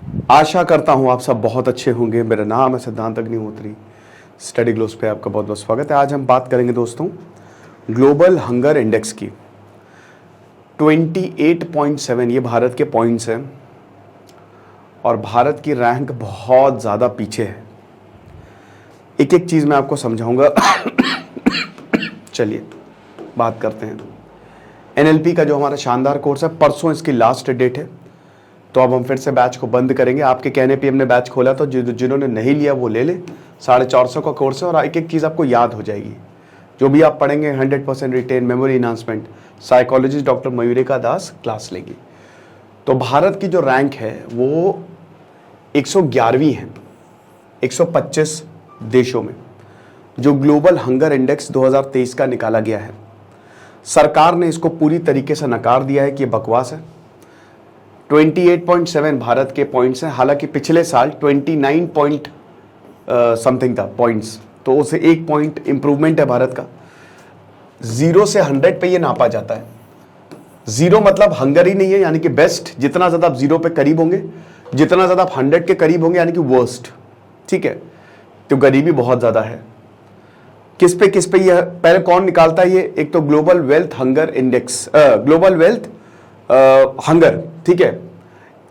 आशा करता हूँ आप सब बहुत अच्छे होंगे। मेरा नाम है सिद्धांत अग्निहोत्री। स्टडी ग्लोब्स पे आपका बहुत बहुत स्वागत है। आज हम बात करेंगे दोस्तों ग्लोबल हंगर इंडेक्स की। 28.7 ये भारत के पॉइंट्स हैं और भारत की रैंक बहुत ज़्यादा पीछे है। एक एक चीज़ मैं आपको समझाऊंगा। चलिए बात करते हैं। NLP का जो हमारा शानदार कोर्स है, परसों इसकी लास्ट डेट है, तो अब हम फिर से बैच को बंद करेंगे। आपके कहने पे हमने बैच खोला, तो जिन्होंने नहीं लिया वो ले ले। 450 का कोर्स है और एक एक चीज़ आपको याद हो जाएगी। जो भी आप पढ़ेंगे 100% written, memory enhancement. Psychologist doctor Mayurika Das class लेगी। तो भारत की जो रैंक है वो 111वीं है 125 देशों में, जो ग्लोबल हंगर इंडेक्स 2023 का निकाला गया है। सरकार ने इसको पूरी तरीके से नकार दिया है कि ये बकवास है। 28.7 भारत के पॉइंट्स हैं, हालांकि पिछले साल 29 पॉइंट समथिंग था पॉइंट्स, तो उसे 1 पॉइंट इंप्रूवमेंट है भारत का। 0 से 100 पे ये नापा जाता है। 0 मतलब हंगर ही नहीं है, यानी कि बेस्ट। जितना ज़्यादा आप 0 पे करीब होंगे, जितना ज़्यादा आप 100 के करीब होंगे, यानी कि वर्स्ट। ठीक है, तो गरीबी बहुत ज़्यादा है। किस पे ये पहले कौन निकालता है ये? एक तो global wealth hunger index, global wealth hunger, ठीक है,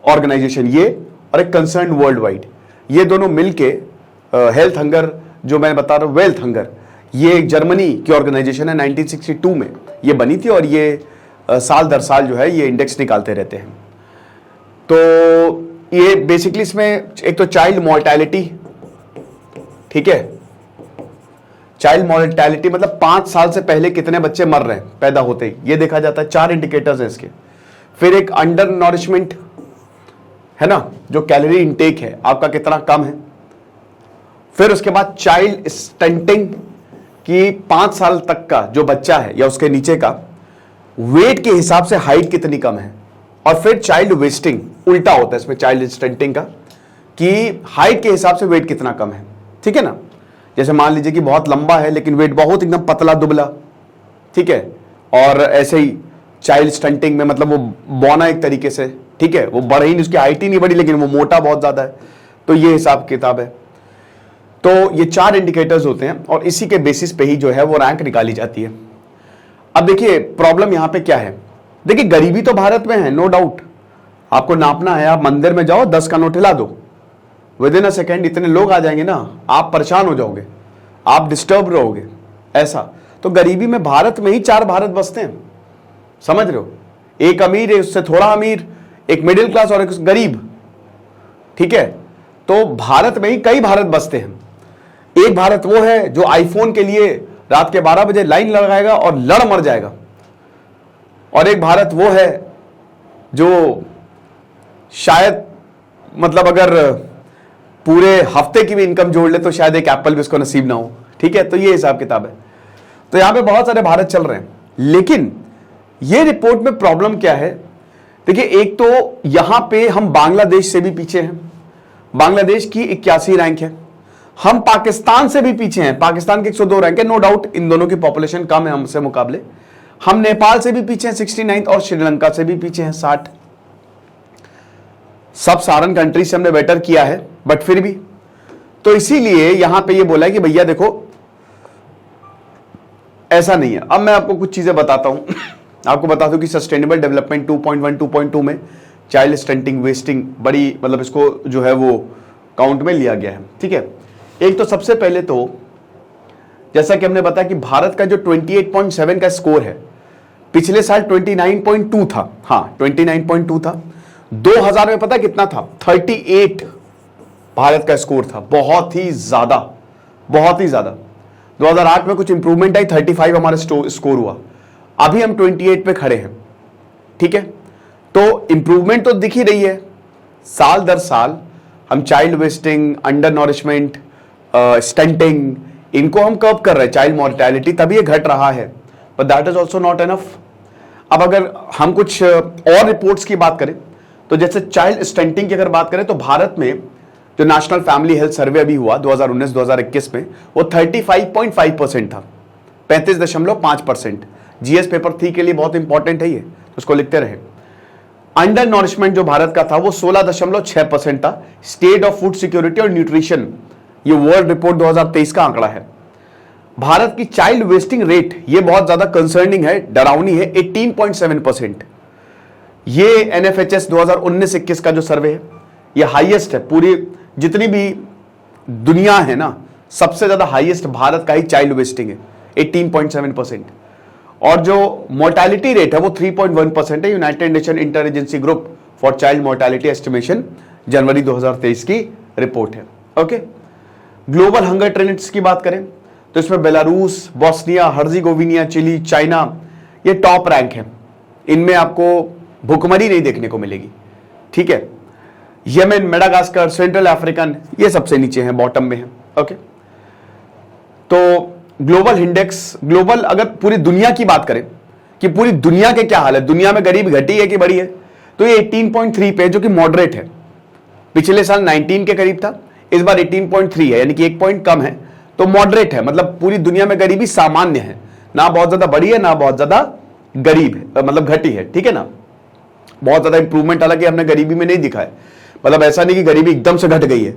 ऑर्गेनाइजेशन ये, और एक कंसर्न वर्ल्ड वाइड, ये दोनों मिलके हेल्थ हंगर जो मैं बता रहा हूँ, वेल्थ हंगर, ये एक जर्मनी की ऑर्गेनाइजेशन है। 1962 में ये बनी थी और ये साल दर साल जो है ये इंडेक्स निकालते रहते हैं। तो ये बेसिकली इसमें एक तो चाइल्ड मोर्टेलिटी, ठीक है, चाइल्ड मोर्टेलिटी मतलब 5 साल से पहले कितने बच्चे मर रहे हैं पैदा होते ही, ये देखा जाता है। 4 इंडिकेटर्स हैं इसके। फिर एक अंडर नॉरिशमेंट है ना, जो कैलोरी इनटेक है आपका कितना कम है। फिर उसके बाद चाइल्ड स्टंटिंग की 5 साल तक का जो बच्चा है या उसके नीचे का वेट के हिसाब से हाइट कितनी कम है। और फिर चाइल्ड वेस्टिंग, उल्टा होता है इसमें चाइल्ड स्टंटिंग का, कि हाइट के हिसाब से वेट कितना कम है। ठीक है ना, जैसे मान लीजिए कि बहुत लंबा है लेकिन वेट बहुत एकदम पतला दुबला, ठीक है, और ऐसे ही चाइल्ड स्टंटिंग में मतलब वो बौना एक तरीके से, ठीक है, वो बढ़ ही नहीं, उसकी हाइट ही नहीं बढ़ी लेकिन वो मोटा बहुत ज्यादा है। तो ये हिसाब किताब है। तो ये 4 इंडिकेटर्स होते हैं और इसी के बेसिस पे ही जो है वो रैंक निकाली जाती है। अब देखिए प्रॉब्लम यहां पे क्या है। देखिए गरीबी तो भारत में है, नो डाउट। आपको नापना है, आप मंदिर में जाओ 10 का नोट हिला दो, विद इन अ सेकेंड इतने लोग आ जाएंगे ना, आप परेशान हो जाओगे, आप डिस्टर्ब रहोगे ऐसा। तो गरीबी में भारत में ही 4 भारत बसते हैं, समझ रहे हो। एक अमीर है, उससे थोड़ा अमीर, एक मिडिल क्लास और एक गरीब, ठीक है। तो भारत में ही कई भारत बसते हैं। एक भारत वो है जो आईफोन के लिए रात के 12 बजे लाइन लगाएगा और लड़ मर जाएगा, और एक भारत वो है जो शायद मतलब अगर पूरे हफ्ते की भी इनकम जोड़ ले तो शायद एक एप्पल भी उसको नसीब ना हो। ठीक है, तो ये हिसाब किताब है। तो यहां पे बहुत सारे भारत चल रहे हैं, लेकिन ये रिपोर्ट में प्रॉब्लम क्या है। देखिए एक तो यहां पे हम बांग्लादेश से भी पीछे हैं, बांग्लादेश की 81 रैंक है। हम पाकिस्तान से भी पीछे हैं, पाकिस्तान की 102 रैंक है। नो डाउट इन दोनों की पॉपुलेशन कम है हमसे मुकाबले। हम नेपाल से भी पीछे हैं 69 और श्रीलंका से भी पीछे हैं 60। सब सारन कंट्री से हमने बेटर किया है, बट फिर भी। तो इसीलिए यहां पे ये बोला है कि भैया देखो ऐसा नहीं है। अब मैं आपको कुछ चीजें बताता हूं। आपको बता दूं कि सस्टेनेबल डेवलपमेंट 2.1 2.2 में चाइल्ड स्टंटिंग वेस्टिंग बड़ी मतलब इसको जो है वो काउंट में लिया गया है। ठीक है, एक तो सबसे पहले तो जैसा कि हमने बताया कि भारत का जो 28.7 का स्कोर है, पिछले साल 29.2 था। हाँ 29.2 था। 2000 में पता कितना था? 38 भारत का स्कोर था। बहुत ही ज्यादा, बहुत ही ज्यादा। 2008 में कुछ इंप्रूवमेंट आई, 35 हमारा स्कोर हुआ। अभी हम 28 पे खड़े हैं। ठीक है, तो इंप्रूवमेंट तो दिख ही रही है। साल दर साल हम child wasting, under nourishment, stunting, इनको हम कर्ब कर रहे हैं, चाइल्ड मॉर्टेलिटी, तभी ये घट रहा है। But that is also not enough. अब अगर हम कुछ और रिपोर्ट्स की बात करें तो जैसे चाइल्ड स्टंटिंग की अगर बात करें तो भारत में जो नेशनल फैमिली हेल्थ सर्वे अभी हुआ 2019-2021 में, वो 35.5% था, 35.5%। जीएस पेपर 3 के लिए बहुत इंपॉर्टेंट है ये, तो उसको लिखते रहे। अंडर नॉरिशमेंट जो भारत का था वो 16.6% था। स्टेट ऑफ फूड सिक्योरिटी और न्यूट्रिशन, ये वर्ल्ड रिपोर्ट 2023 का आंकड़ा है। भारत की चाइल्ड वेस्टिंग रेट, ये बहुत ज्यादा कंसर्निंग है, डरावनी है, 18.7%। ये एनएफएचएस 2019-21 का जो सर्वे है, ये हाईएस्ट है पूरी जितनी भी दुनिया है ना, सबसे ज्यादा हाईएस्ट भारत का ही चाइल्ड वेस्टिंग है, 18.7%। और जो मोर्टेलिटी रेट है वो 3.1% है। United Nation inter agency group for child mortality estimation जनवरी 2023 की रिपोर्ट है। ओके, ग्लोबल हंगर ट्रेंड्स की बात करें तो इसमें Belarus, Bosnia Herzegovina, Chile, China, ये टॉप रैंक है। इनमें आपको भुखमरी नहीं देखने को मिलेगी, ठीक है। यमन, मेडागास्कर, सेंट्रल अफ्रीकन, ये सबसे नीचे हैं, बॉटम में है। ओके, तो ग्लोबल इंडेक्स, ग्लोबल अगर पूरी दुनिया की बात करें कि पूरी दुनिया के क्या हाल है, दुनिया में गरीबी घटी है कि बढ़ी है, तो ये 18.3 पे, जो कि मॉडरेट है। पिछले साल 19 के करीब था, इस बार 18.3 है, यानी कि 1 पॉइंट कम है, तो मॉडरेट है। मतलब पूरी दुनिया में गरीबी सामान्य है, ना बहुत ज्यादा बढ़ी है ना बहुत ज्यादा गरीब है, मतलब घटी है, ठीक है ना। बहुत ज्यादा इंप्रूवमेंट हालांकि हमने गरीबी में नहीं दिखा है, मतलब ऐसा नहीं कि गरीबी एकदम से घट गई है,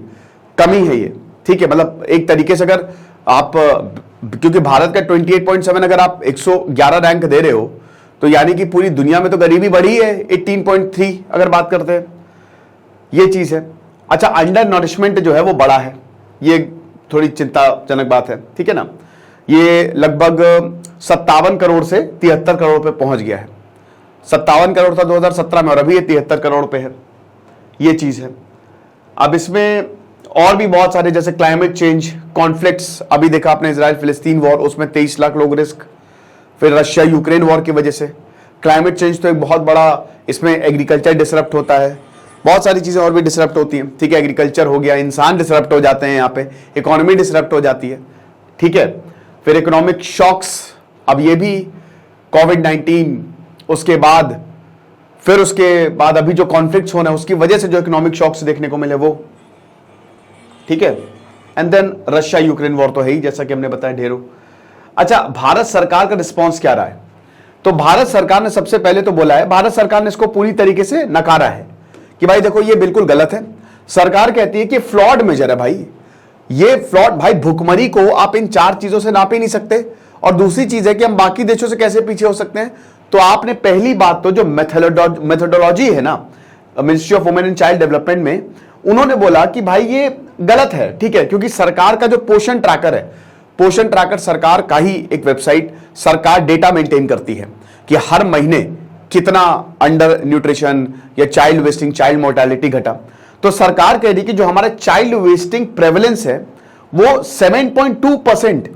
कमी है ये, ठीक है। मतलब एक तरीके से अगर आप, क्योंकि भारत का 28.7 अगर आप 111 रैंक दे रहे हो, तो यानी कि पूरी दुनिया में तो गरीबी बढ़ी है 18.3 अगर बात करते हैं, ये चीज है। अच्छा, अंडर नरिशमेंट जो है वो बड़ा है, ये थोड़ी चिंताजनक बात है, ठीक है ना। ये लगभग 57 करोड़ से 73 करोड़ पे पहुंच गया है। 57 करोड़ था 2017 में और अभी ये 73 करोड़ पे है, ये चीज है। अब इसमें और भी बहुत सारे, जैसे क्लाइमेट चेंज, कॉन्फ्लिक्ट्स, अभी देखा आपने इजराइल फिलिस्तीन वॉर, उसमें 23 लाख लोग रिस्क, फिर रशिया यूक्रेन वॉर की वजह से। क्लाइमेट चेंज तो एक बहुत बड़ा, इसमें एग्रीकल्चर डिसरप्ट होता है, बहुत सारी चीजें और भी डिसरप्ट होती हैं, ठीक है। एग्रीकल्चर हो गया, इंसान डिसरप्ट हो जाते हैं यहाँ पे, इकोनॉमी डिसरप्ट हो जाती है, ठीक है। फिर इकोनॉमिक शॉक्स, अब ये भी कोविड-19, उसके बाद फिर उसके बाद अभी जो कॉन्फ्लिक्ट्स होना है उसकी वजह से जो इकोनॉमिक शॉक्स देखने को मिले वो, ठीक है। And then Russia Ukraine war तो है ही, जैसा कि हमने बताया ढेरों। अच्छा, भारत सरकार का रिस्पॉन्स क्या रहा है? तो भारत सरकार ने सबसे पहले तो बोला है, भारत सरकार ने इसको पूरी तरीके से नकारा है कि भाई देखो ये बिल्कुल गलत है। सरकार कहती है कि फ्लॉड मेजर है भाई, ये फ्लॉड, भाई भुखमरी को आप इन 4 चीजों से नाप ही नहीं सकते। और दूसरी चीज है कि हम बाकी देशों से कैसे पीछे हो सकते हैं। तो आपने पहली बात तो जो मेथोडोलॉजी है ना ministry of women and child development में, उन्होंने बोला कि भाई ये गलत है, ठीक है। क्योंकि सरकार का जो पोषण ट्रैकर है, पोषण ट्रैकर सरकार का ही एक वेबसाइट, सरकार डेटा मेंटेन करती है कि हर महीने कितना अंडर न्यूट्रिशन या चाइल्ड वेस्टिंग, चाइल्ड मोर्टेलिटी घटा। तो सरकार कह रही कि जो हमारा चाइल्ड वेस्टिंग प्रेवलेंस है वो 7.2%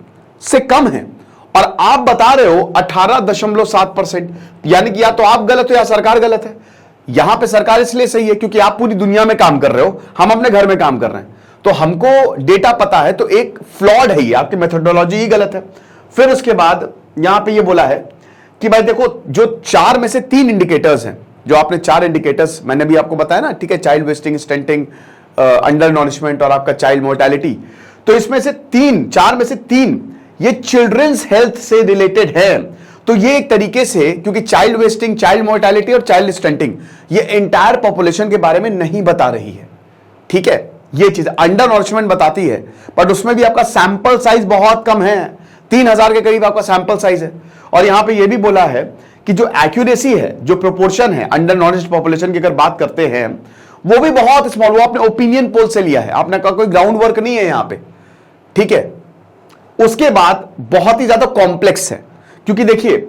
से कम है, और आप बता रहे हो 18.7%, यानी कि या तो आप गलत हो या सरकार गलत है। यहां पे सरकार इसलिए सही है क्योंकि आप पूरी दुनिया में काम कर रहे हो, हम अपने घर में काम कर रहे हैं, तो हमको डेटा पता है। तो एक फ्लॉड है ये, आपकी मेथोडोलॉजी ही गलत है। फिर उसके बाद यहां पे ये बोला है कि भाई देखो जो 4 में से 3 इंडिकेटर्स हैं, जो आपने 4 इंडिकेटर्स मैंने भी आपको बताया ना, ठीक है, child wasting, stunting, under nourishment और आपका चाइल्ड मोर्टेलिटी, तो इसमें से 4 में से 3 ये चिल्ड्रंस हेल्थ से रिलेटेड है। तो ये एक तरीके से, क्योंकि चाइल्ड वेस्टिंग, चाइल्ड मोर्टेलिटी और चाइल्ड स्टंटिंग ये एंटायर पॉपुलेशन के बारे में नहीं बता रही है, ठीक है। ये चीज अंडर नॉरिशमेंट बताती है, बट उसमें भी आपका सैंपल साइज बहुत कम है, 3000 के करीब आपका सैंपल साइज है। और यहां पे ये भी बोला है कि जो एक्यूरेसी है, जो प्रोपोर्शन है अंडर नॉरिश्ड पॉपुलेशन की अगर बात करते हैं, वो भी बहुत स्मॉल, वो आपने ओपिनियन पोल से लिया है, आपने कहा कोई ग्राउंड वर्क नहीं है यहां पे, ठीक है। उसके बाद बहुत ही ज्यादा कॉम्प्लेक्स है, क्योंकि देखिए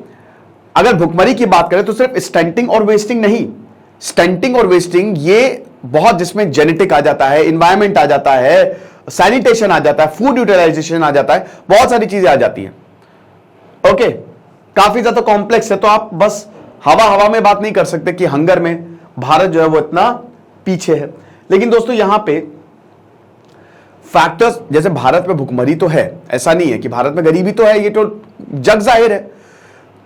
अगर भुखमरी की बात करें तो सिर्फ स्टंटिंग और वेस्टिंग नहीं, स्टंटिंग और वेस्टिंग ये बहुत, जिसमें जेनेटिक आ जाता है, इन्वायरमेंट आ जाता है, सैनिटेशन आ जाता है, फूड यूटिलाइजेशन आ जाता है, बहुत सारी चीजें आ जाती हैं। ओके, काफी ज्यादा कॉम्प्लेक्स है। तो आप बस हवा में बात नहीं कर सकते कि हंगर में भारत जो है वो इतना पीछे है। लेकिन दोस्तों यहां पे फैक्टर्स, जैसे भारत में भुखमरी तो है, ऐसा नहीं है कि भारत में गरीबी तो है, ये तो जग जाहिर है।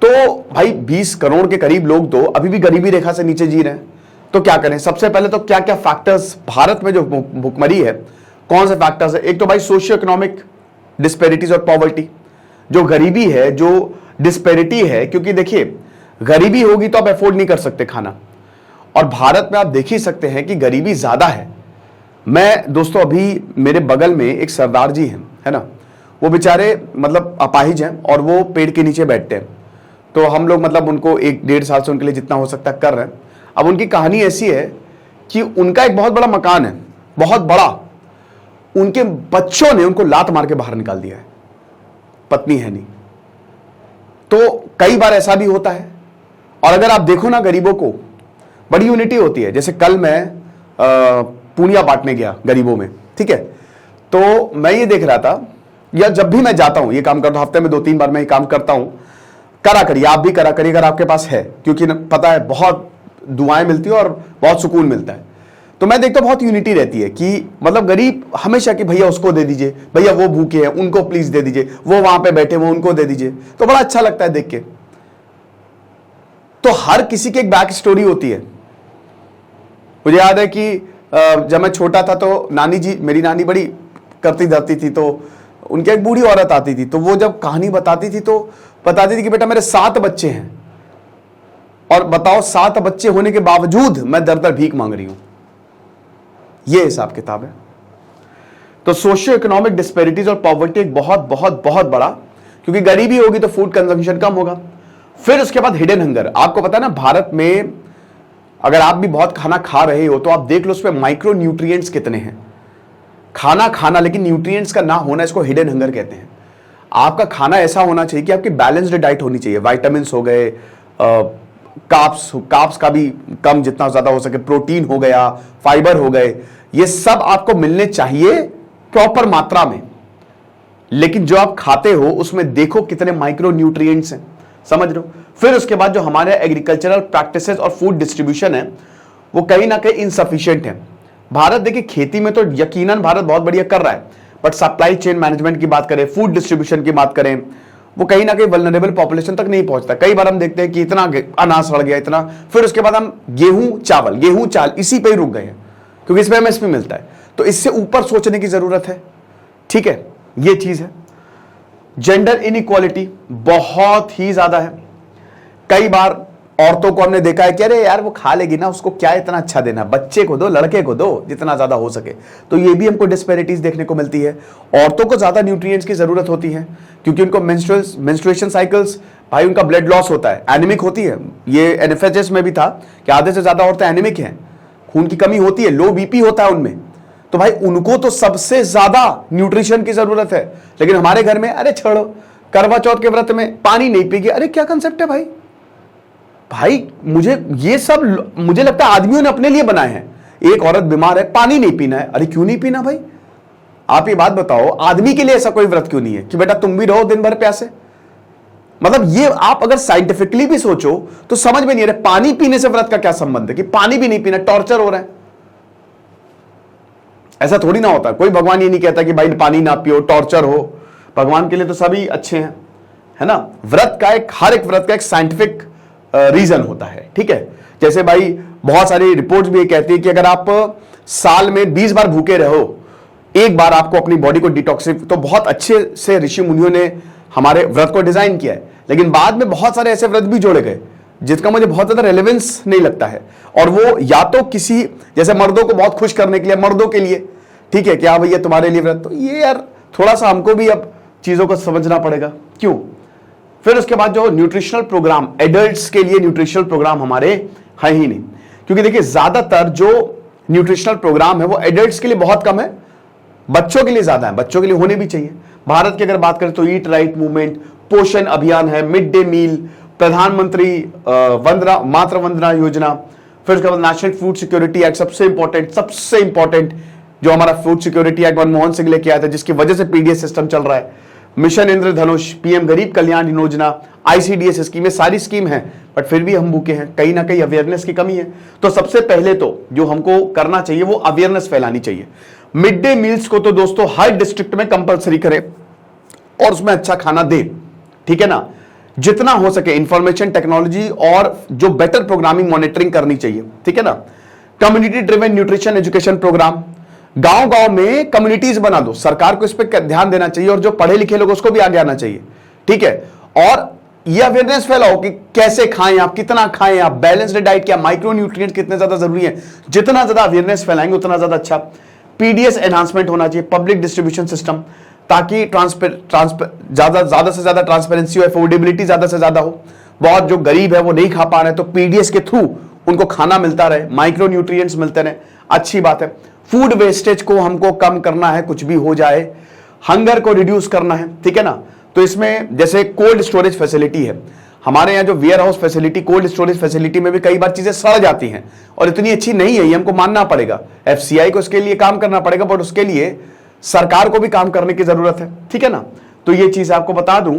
तो भाई 20 करोड़ के करीब लोग तो अभी भी गरीबी रेखा से नीचे जी रहे हैं। तो क्या करें? सबसे पहले तो क्या क्या फैक्टर्स भारत में जो भुखमरी है, कौन से फैक्टर्स है? एक तो भाई सोशियो इकोनॉमिक डिस्पेरिटीज और पॉवर्टी, जो गरीबी है, जो डिस्पेरिटी है, क्योंकि देखिए गरीबी होगी तो आप अफोर्ड नहीं कर सकते खाना, और भारत में आप देख ही सकते हैं कि गरीबी ज्यादा है। मैं दोस्तों अभी मेरे बगल में एक सरदार जी हैं, है ना, वो बेचारे मतलब अपाहिज हैं और वो पेड़ के नीचे बैठते हैं। तो हम लोग मतलब उनको 1-1.5 साल से उनके लिए जितना हो सकता है कर रहे हैं। अब उनकी कहानी ऐसी है कि उनका एक बहुत बड़ा मकान है, बहुत बड़ा, उनके बच्चों ने उनको लात मार के बाहर निकाल दिया है, पत्नी है नहीं। तो कई बार ऐसा भी होता है। और अगर आप देखो ना, गरीबों को बड़ी यूनिटी होती है। जैसे कल मैं पूनिया बांटने गया गरीबों में, ठीक है, तो मैं ये देख रहा था, या जब भी मैं जाता हूं ये काम करता हूं, हफ्ते में 2-3 बार मैं ये काम करता हूं, करा करिए, आप भी करा करिए अगर आपके पास है, क्योंकि पता है बहुत दुआएं मिलती है और बहुत सुकून मिलता है। तो मैं देखता हूं बहुत यूनिटी रहती है कि मतलब गरीब हमेशा कि भैया उसको दे दीजिए, भैया वो भूखे हैं उनको प्लीज दे दीजिए, वो वहां पे बैठे वो उनको दे दीजिए, तो बड़ा अच्छा लगता है देख के। तो हर किसी की एक बैक स्टोरी होती है। मुझे याद है कि जब मैं छोटा था तो नानी जी, मेरी नानी बड़ी करती धरती थी, तो उनकी एक बूढ़ी औरत आती थी, तो वो जब कहानी बताती थी तो बताती थी कि बेटा मेरे 7 बच्चे हैं, और बताओ 7 बच्चे होने के बावजूद मैं दर दर भीख मांग रही हूं। ये हिसाब किताब है। तो सोशियो इकोनॉमिक डिस्पैरिटीज और पॉवर्टी एक बहुत बहुत बहुत बड़ा, क्योंकि गरीबी होगी तो फूड कंजम्पशन कम होगा। फिर उसके बाद हिडन हंगर। आपको पता है ना, भारत में अगर आप भी बहुत खाना खा रहे हो तो आप देख लो उसमें माइक्रो न्यूट्रिएंट्स कितने हैं। खाना खाना लेकिन न्यूट्रिएंट्स का ना होना, इसको हिडन हंगर कहते हैं। आपका खाना ऐसा होना चाहिए कि आपकी बैलेंस्ड डाइट होनी चाहिए। विटामिन हो गए, कार्ब्स का भी कम जितना ज्यादा हो सके, प्रोटीन हो गया, फाइबर हो गए, ये सब आपको मिलने चाहिए प्रॉपर मात्रा में। लेकिन जो आप खाते हो उसमें देखो कितने माइक्रो न्यूट्रिएंट्स हैं, समझ रहे हो। फिर उसके बाद जो हमारे एग्रीकल्चरल प्रैक्टिसेस और फूड डिस्ट्रीब्यूशन है वो कहीं ना कहीं इनसफिशिएंट है। भारत देखिए खेती में तो यकीनन भारत बहुत बढ़िया कर रहा है, बट सप्लाई चेन मैनेजमेंट की बात करें, फूड डिस्ट्रीब्यूशन की बात करें, वो कहीं ना कहीं वल्नरेबल पॉपुलेशन तक नहीं पहुंचता। कई बार हम देखते हैं कि इतना अनाज सड़ गया, इतना, फिर उसके बाद हम गेहूं चावल इसी पे ही रुक गए हैं क्योंकि इसमें एमएसपी मिलता है। तो इससे ऊपर सोचने की जरूरत है, ठीक है, ये चीज है। जेंडर इनइक्वालिटी बहुत ही ज्यादा है। कई बार औरतों को हमने देखा है कि अरे यार वो खा लेगी ना, उसको क्या इतना अच्छा देना, बच्चे को दो, लड़के को दो, जितना ज्यादा हो सके। तो ये भी हमको डिस्पैरिटीज देखने को मिलती है। औरतों को ज्यादा न्यूट्रिएंट्स की जरूरत होती है क्योंकि उनको मेंस्ट्रुएशन साइकिल्स, भाई उनका ब्लड लॉस होता है, एनीमिक होती है। ये एनएफएचएस में भी था कि आधे से ज्यादा औरतें एनीमिक हैं, खून की कमी होती है, लो बीपी होता है उनमें। तो भाई उनको तो सबसे ज्यादा न्यूट्रिशन की जरूरत है। लेकिन हमारे घर में अरे छोड़ो, करवा चौथ के व्रत में पानी नहीं पीगी, अरे क्या कंसेप्ट है भाई। भाई मुझे ये सब मुझे लगता है आदमियों ने अपने लिए बनाए हैं। एक औरत बीमार है, पानी नहीं पीना है, अरे क्यों नहीं पीना भाई। आप ये बात बताओ, आदमी के लिए ऐसा कोई व्रत क्यों नहीं है कि बेटा तुम भी रहो दिन भर प्यासे। मतलब ये आप अगर साइंटिफिकली भी सोचो तो समझ में नहीं आ रहा पानी पीने से व्रत का क्या संबंध है, कि पानी भी नहीं पीना, टॉर्चर हो रहा है। ऐसा थोड़ी ना होता, कोई भगवान ये नहीं कहता कि भाई पानी ना पियो, टॉर्चर हो। भगवान के लिए तो सभी अच्छे हैं, है ना। व्रत का हर एक व्रत का एक साइंटिफिक रीजन होता है, ठीक है। जैसे भाई बहुत सारी रिपोर्ट्स भी ये कहती है कि अगर आप साल में 20 बार भूखे रहो, एक बार आपको अपनी बॉडी को डिटॉक्सिफ, तो बहुत अच्छे से ऋषि मुनियों ने हमारे व्रत को डिजाइन किया है। लेकिन बाद में बहुत सारे ऐसे व्रत भी जोड़े गए जिसका मुझे बहुत ज्यादा रेलेवेंस नहीं लगता है। और वो या तो किसी जैसे मर्दों को बहुत खुश करने के लिए, मर्दों के लिए ठीक है, क्या भैया तुम्हारे लिए व्रत, तो ये यार थोड़ा सा हमको भी अब चीजों को समझना पड़ेगा क्यों। फिर उसके बाद जो न्यूट्रिशनल प्रोग्राम, एडल्ट्स के लिए न्यूट्रिशनल प्रोग्राम हमारे है ही नहीं, क्योंकि देखिए ज्यादातर जो न्यूट्रिशनल प्रोग्राम है वो एडल्ट्स के लिए बहुत कम है, बच्चों के लिए ज्यादा है। बच्चों के लिए होने भी चाहिए। भारत की अगर बात करें तो ईट राइट मूवमेंट, पोषण अभियान है, मिड डे मील, प्रधानमंत्री मातृ वंदना योजना, फिर उसके बाद नेशनल फूड सिक्योरिटी एक्ट, सबसे इंपॉर्टेंट जो हमारा food security act Manmohan Singh लेके आया था, जिसकी वजह से पीडीएस सिस्टम चल रहा है, मिशन इंद्रधनुष, पीएम गरीब कल्याण योजना, आईसीडीएस स्कीम, सारी स्कीम है, बट फिर भी हम भूखे हैं। कहीं ना कहीं अवेयरनेस की कमी है। तो सबसे पहले तो जो हमको करना चाहिए वो अवेयरनेस फैलानी चाहिए। मिड डे मील्स को तो दोस्तों हर डिस्ट्रिक्ट में कंपलसरी करें और उसमें अच्छा खाना दे, ठीक है ना। जितना हो सके इंफॉर्मेशन टेक्नोलॉजी और जो बेटर प्रोग्रामिंग मॉनिटरिंग करनी चाहिए, ठीक है ना। Community driven nutrition education programme, गांव गांव में कम्युनिटीज बना दो, सरकार को इस पर ध्यान देना चाहिए और जो पढ़े लिखे लोग उसको भी आगे आना चाहिए, ठीक है। और ये अवेयरनेस फैलाओ कि कैसे खाएं आप, कितना खाएं आप, बैलेंस्ड डाइट क्या, माइक्रो न्यूट्रिएंट कितने ज्यादा जरूरी है। जितना ज्यादा अवेयरनेस फैलाएंगे उतना ज्यादा अच्छा। पीडीएस एनहांसमेंट होना चाहिए, पब्लिक डिस्ट्रीब्यूशन सिस्टम, ताकि ज्यादा से ज्यादा ट्रांसपेरेंसी हो, अफोर्डेबिलिटी ज्यादा से ज्यादा हो। बहुत जो गरीब है वो नहीं खा पा रहे तो पीडीएस के थ्रू उनको खाना मिलता रहे, माइक्रो न्यूट्रिएंट्स मिलते रहे, अच्छी बात है। फूड वेस्टेज को हमको कम करना है, कुछ भी हो जाए, हंगर को रिड्यूस करना है, ठीक है ना। तो इसमें जैसे कोल्ड स्टोरेज फैसिलिटी है, हमारे यहाँ जो warehouse facility, cold storage facility में भी कई बार चीजें सड़ जाती हैं और इतनी अच्छी नहीं है, ये हमको मानना पड़ेगा। एफसीआई को इसके लिए काम करना पड़ेगा, बट उसके लिए सरकार को भी काम करने की जरूरत है, ठीक है ना। तो ये चीज आपको बता दूं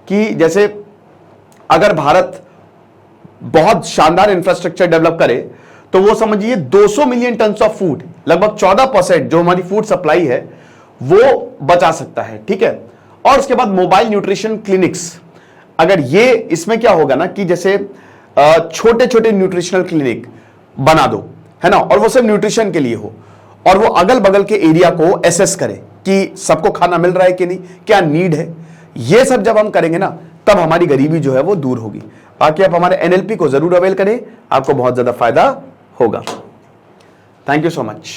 कि जैसे अगर भारत बहुत शानदार इंफ्रास्ट्रक्चर डेवलप करे तो वो समझिए 200 मिलियन टन ऑफ फूड, लगभग 14% जो हमारी फूड सप्लाई है वो बचा सकता है, ठीक है। और उसके बाद मोबाइल न्यूट्रिशन क्लिनिक्स, अगर ये इसमें क्या होगा ना कि जैसे छोटे छोटे न्यूट्रिशनल क्लिनिक बना दो, है ना, और वो सिर्फ न्यूट्रिशन के लिए हो, और वो अगल बगल के एरिया को एसेस करे कि सबको खाना मिल रहा है कि नहीं, क्या नीड है। ये सब जब हम करेंगे ना तब हमारी गरीबी जो है वो दूर होगी। बाकी आप हमारे एनएलपी को जरूर अवेल करें, आपको बहुत ज्यादा फायदा होगा। Thank you so much.